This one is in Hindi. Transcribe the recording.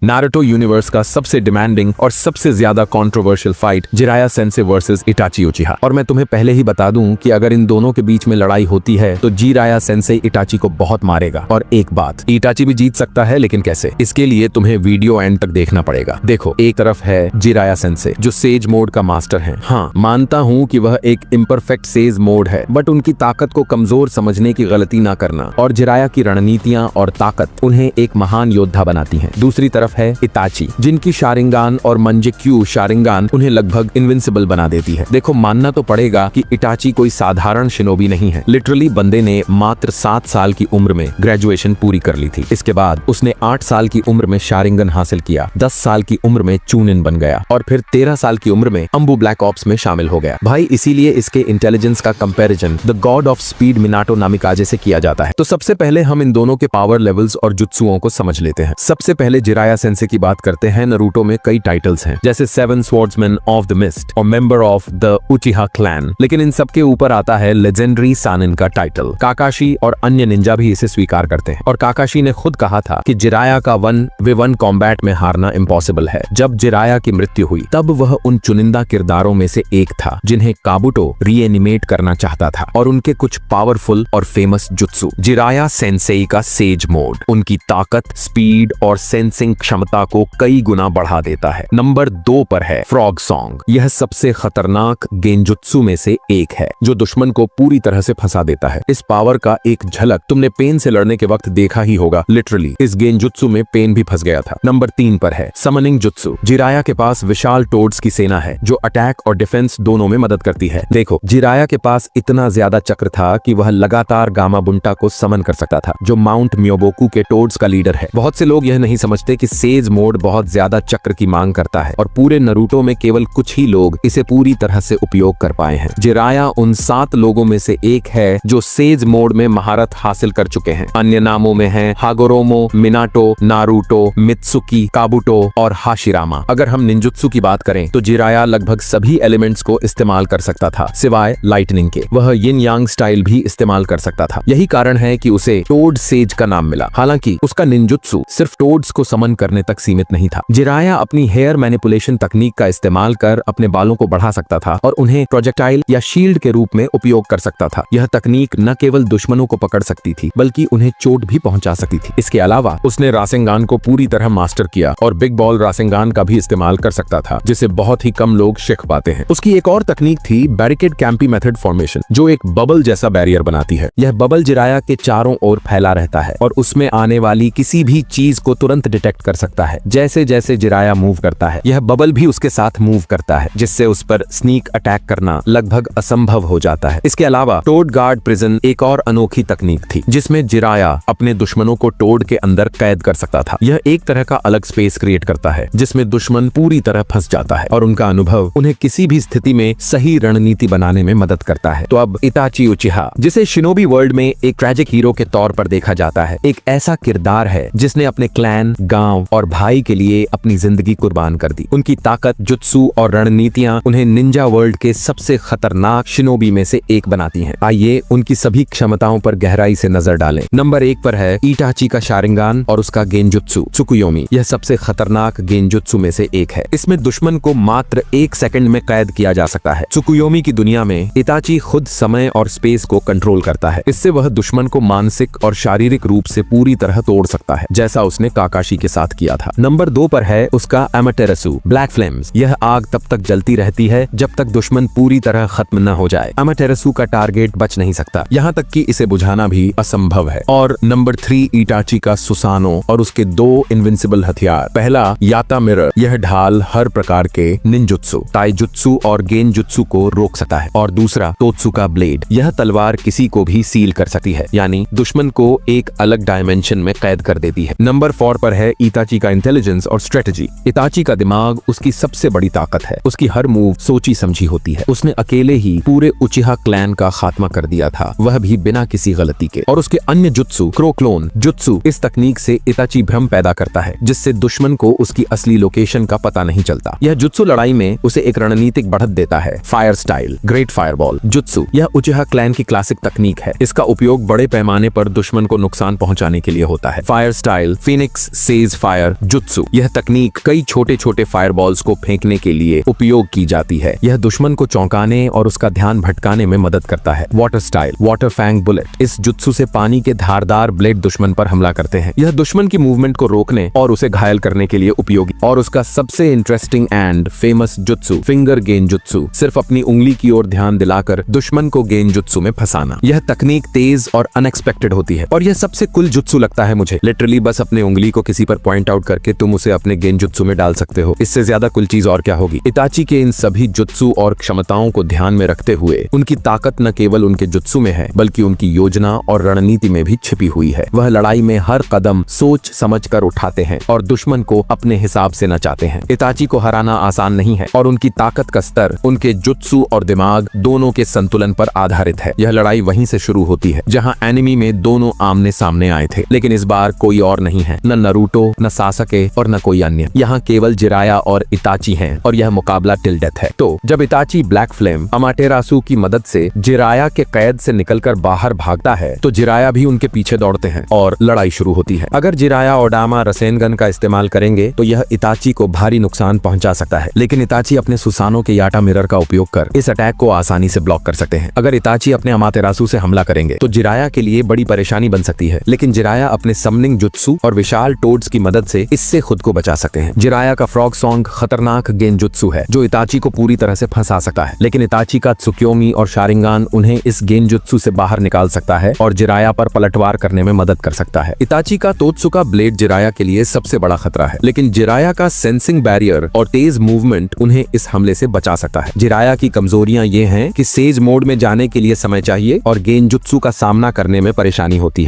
नारुतो यूनिवर्स का सबसे डिमांडिंग और सबसे ज्यादा controversial fight Jiraiya sensei versus Itachi Uchiha. और मैं तुम्हें पहले ही बता दूं कि अगर इन दोनों के बीच में लड़ाई होती है तो जिराया सेंसे इटाची को बहुत मारेगा। और एक बात, इटाची भी जीत सकता है, लेकिन कैसे? इसके लिए तुम्हें वीडियो एंड तक देखना पड़ेगा। देखो, एक तरफ है जिराया सेंसे जो सेज मोड का मास्टर है। हाँ, मानता हूँ कि वह एक इम्परफेक्ट सेज मोड है, बट उनकी ताकत को कमजोर समझने की गलती ना करना। और जिराया की रणनीतियां और ताकत उन्हें एक महान योद्धा बनाती है। दूसरी तरफ है इताची, जिनकी शारिंगान और मंजेक्यू शारिंगान उन्हें लगभग इनविंसिबल बना देती है। देखो, मानना तो पड़ेगा कि इटाची कोई साधारण शिनोबी नहीं है। लिटरली बंदे ने मात्र 7 साल की उम्र में ग्रेजुएशन पूरी कर ली थी। इसके बाद उसने 8 साल की उम्र में शारिंगन हासिल किया, 10 साल की उम्र में चूनिन बन गया और फिर 13 साल की उम्र में अंबू ब्लैक ऑप्स में शामिल हो गया। भाई, इसीलिए इसके इंटेलिजेंस का comparison the god of speed Minato Namikaze से किया जाता है। तो सबसे पहले हम इन दोनों के पावर लेवल्स और जुत्सुओं को समझ लेते हैं। सबसे पहले जिराया सेंसे की बात करते हैं। नारुतो में कई टाइटल्स हैं, जैसे 7 स्वॉर्ड्समैन ऑफ द मिस्ट और मेंबर ऑफ द उचिहा क्लैन। लेकिन इन सबके ऊपर आता है लेजेंडरी सानिन का टाइटल। काकाशी और अन्य निंजा भी इसे स्वीकार करते हैं। और काकाशी ने खुद कहा था कि जिराया का 1v1 कॉम्बैट में हारना इम्पॉसिबल है। जब जिराया की मृत्यु हुई तब वह उन चुनिंदा किरदारों में से एक था जिन्हें काबुटो रीएनिमेट करना चाहता था। और उनके कुछ पावरफुल और फेमस जुत्सु, जिराया सेंसेई का सेज मोड उनकी ताकत, स्पीड और सेंसिंग क्षमता को कई गुना बढ़ा देता है। नंबर 2 पर है फ्रॉग सॉन्ग। यह सबसे खतरनाक गेंजुत्सु में से एक है जो दुश्मन को पूरी तरह से फंसा देता है। इस पावर का एक झलक तुमने पेन से लड़ने के वक्त देखा ही होगा। लिटरली इस गेंजुत्सु में पेन भी फंस गया था। नंबर 3 पर है समनिंग जुत्सु। जिराया के पास विशाल टोड्स की सेना है जो अटैक और डिफेंस दोनों में मदद करती है। देखो, जिराया के पास इतना ज्यादा चक्र था कि वह लगातार गामा बुंटा को समन कर सकता था, जो माउंट म्योबोकू के टोड्स का लीडर है। बहुत से लोग यह नहीं समझते कि सेज मोड बहुत ज्यादा चक्र की मांग करता है और पूरे नारुतो में केवल कुछ ही लोग इसे पूरी तरह से उपयोग कर पाए हैं। जिराया उन 7 लोगों में से एक है जो सेज मोड में महारत हासिल कर चुके हैं। अन्य नामों में हैं हागोरोमो, मिनाटो, नारुतो, मित्सुकी, काबुटो और हाशिरामा। अगर हम निंजुत्सु की बात करें तो जिराया लगभग सभी एलिमेंट्स को इस्तेमाल कर सकता था सिवाय लाइटनिंग के। वह यिन यांग स्टाइल भी इस्तेमाल कर सकता था। यही कारण है कि उसे टोड सेज का नाम मिला। हालांकि उसका निंजुत्सु सिर्फ टोड्स को समन करने तक सीमित नहीं था। जिराया अपनी हेयर मैनिपुलेशन तकनीक का इस्तेमाल कर अपने बालों को बढ़ा सकता था और उन्हें प्रोजेक्टाइल या शील्ड के रूप में उपयोग कर सकता था। यह तकनीक न केवल दुश्मनों को पकड़ सकती थी बल्कि उन्हें चोट भी पहुंचा सकती थी। इसके अलावा उसने रासेंगान को पूरी तरह मास्टर किया और बिग बॉल रासेंगान का भी इस्तेमाल कर सकता था, जिसे बहुत ही कम लोग सीख पाते हैं। उसकी एक और तकनीक थी बैरिकेड कैंपी मेथड फॉर्मेशन, जो एक बबल जैसा बैरियर बनाती है। यह बबल जिराया के चारों ओर फैला रहता है और उसमें आने वाली किसी भी चीज को तुरंत डिटेक्ट कर सकता है। जैसे जैसे जिराया मूव करता है, यह बबल भी उसके साथ मूव करता है, जिससे उस पर स्नीक अटैक करना लगभग असंभव हो जाता है। इसके अलावा टोड गार्ड प्रिजन एक और अनोखी तकनीक थी जिसमें जिराया अपने दुश्मनों को टोड के अंदर कैद कर सकता था। यह एक तरह का अलग स्पेस क्रिएट करता है जिसमें दुश्मन पूरी तरह फंस जाता है और उनका अनुभव उन्हें किसी भी स्थिति में सही रणनीति बनाने में मदद करता है। तो अब इताची उचिहा, जिसे शिनोबी वर्ल्ड में एक ट्रैजिक हीरो के तौर पर देखा जाता है, एक ऐसा किरदार है जिसने अपने क्लैन, गांव और भाई के लिए अपनी जिंदगी कुर्बान कर दी। उनकी ताकत, जुत्सु और रणनीतियां उन्हें निंजा वर्ल्ड के सबसे खतरनाक शिनोबी में से एक बनाती हैं। आइए उनकी सभी क्षमताओं पर गहराई से नजर डालें। नंबर 1 पर है इटाची का शारिंगान और उसका गेंजुत्सु त्सुकुयोमी। यह सबसे खतरनाक गेंजुत्सु में से एक है। इसमें दुश्मन को मात्र 1 सेकंड में कैद किया जा सकता है। त्सुकुयोमी की दुनिया में इताची खुद समय और स्पेस को कंट्रोल करता है। इससे वह दुश्मन को मानसिक और शारीरिक रूप से पूरी तरह तोड़ सकता है, जैसा उसने काकाशी के साथ किया था। नंबर 2 पर है उसका अमाटेरासु ब्लैक फ्लेम्स। यह आग तब तक जलती रहती है जब तक दुश्मन पूरी तरह खत्म न हो जाए। अमाटेरासु का टारगेट बच नहीं सकता, यहाँ तक कि इसे बुझाना भी असंभव है। और नंबर 3 इटाची का सुसानो और उसके 2 इनविंसिबल हथियार। पहला याता मिरर, यह ढाल हर प्रकार के निंजुत्सु, ताइजुत्सु और गेंजुत्सु को रोक सकता है। और दूसरा तोत्सु का ब्लेड, यह तलवार किसी को भी सील कर सकती है, यानी दुश्मन को एक अलग डायमेंशन में कैद कर देती है। नंबर 4 पर है इताची का इंटेलिजेंस और स्ट्रेटजी। इताची का दिमाग उसकी सबसे बड़ी ताकत है। उसकी हर मूव सोची समझी होती है। उसने अकेले ही पूरे उचिहा क्लैन का खात्मा कर दिया था, वह भी बिना किसी गलती के। और उसके अन्य जुत्सु, क्रोक्लोन जुत्सु, इस तकनीक से इताची भ्रम पैदा करता है, जिससे दुश्मन को उसकी असली लोकेशन का पता नहीं चलता। यह जुत्सु लड़ाई में उसे एक रणनीतिक बढ़त देता है। Fire style great fireball jutsu, यह उचिहा क्लैन की क्लासिक तकनीक है। इसका उपयोग बड़े पैमाने पर दुश्मन को नुकसान पहुंचाने के लिए होता है। Fire style Phoenix says fire jutsu. यह तकनीक कई छोटे छोटे फायरबॉल्स को फेंकने के लिए उपयोग की जाती है। यह दुश्मन को चौंकाने और उसका ध्यान भटकाने में मदद करता है। Water style water fang bullet. इस जुत्सु से पानी के धारदार ब्लेड दुश्मन पर हमला करते हैं। यह दुश्मन की मूवमेंट को रोकने और उसे घायल करने के लिए उपयोगी। और उसका सबसे interesting and famous jutsu finger genjutsu, सिर्फ अपनी उंगली की ओर ध्यान दिलाकर दुश्मन को गेंजुत्सु में फंसाना। यह तकनीक तेज और अनएक्सपेक्टेड होती है और यह सबसे कुल जुत्सु लगता है मुझे। लिटरली बस अपने उंगली को किसी पर पॉइंट आउट करके तुम उसे अपने गेंजुत्सु में डाल सकते हो। इससे ज्यादा कुल चीज और क्या होगी। इताची के इन सभी जुत्सु और क्षमताओं को ध्यान में रखते हुए उनकी ताकत न केवल उनके जुत्सु में है बल्कि उनकी योजना और रणनीति में भी छिपी हुई है। वह लड़ाई में हर कदम सोच समझ कर उठाते हैं और दुश्मन को अपने हिसाब से नचाते हैं। इताची को हराना आसान नहीं है और उनकी ताकत का स्तर उनके जुत्सु और दिमाग दोनों के संतुलन पर आधारित है। यह लड़ाई वहीं से शुरू होती है जहां एनिमी में दोनों आमने सामने आए थे, लेकिन इस बार कोई और नहीं है, न नारुतो, न सासके और न कोई अन्य। यहाँ केवल जिराया और इताची हैं और यह मुकाबला टिल डेथ है। तो जब इताची ब्लैक फ्लेम अमाटेरासु की मदद से जिराया के कैद से निकलकर बाहर भागता है तो जिराया भी उनके पीछे दौड़ते हैं और लड़ाई शुरू होती है। अगर जिराया ओडामा रसेनगन का इस्तेमाल करेंगे तो यह इताची को भारी नुकसान पहुंचा सकता है, लेकिन इताची अपने सुसानो के याटा मिरर का उपयोग कर इस अटैक को आसानी से ब्लॉक कर सकते हैं। अगर इताची अपने अमातेरासु से हमला करेंगे तो जिराया के लिए बड़ी परेशानी बन सकती है, लेकिन जिराया अपने समनिंग जुत्सु और विशाल टोड्स की मदद से इससे खुद को बचा सकते हैं। जिराया का फ्रॉग सॉन्ग खतरनाक गेंजुत्सु है जो इताची को पूरी तरह से फंसा सकता है, लेकिन इताची का त्सुक्योमी और शारिंगान उन्हें इस गेंजुत्सु से बाहर निकाल सकता है और जिराया पर पलटवार करने में मदद कर सकता है। इताची का तोत्सुका ब्लेड जिराया के लिए सबसे बड़ा खतरा है, लेकिन जिराया का सेंसिंग बैरियर और तेज मूवमेंट उन्हें इस हमले से बचा सकता है। जिराया की कमजोरियां ये हैं कि सेज मोड में जाने के लिए समय चाहिए और गेंजुत्सु का सामना करने में परेशानी होती है।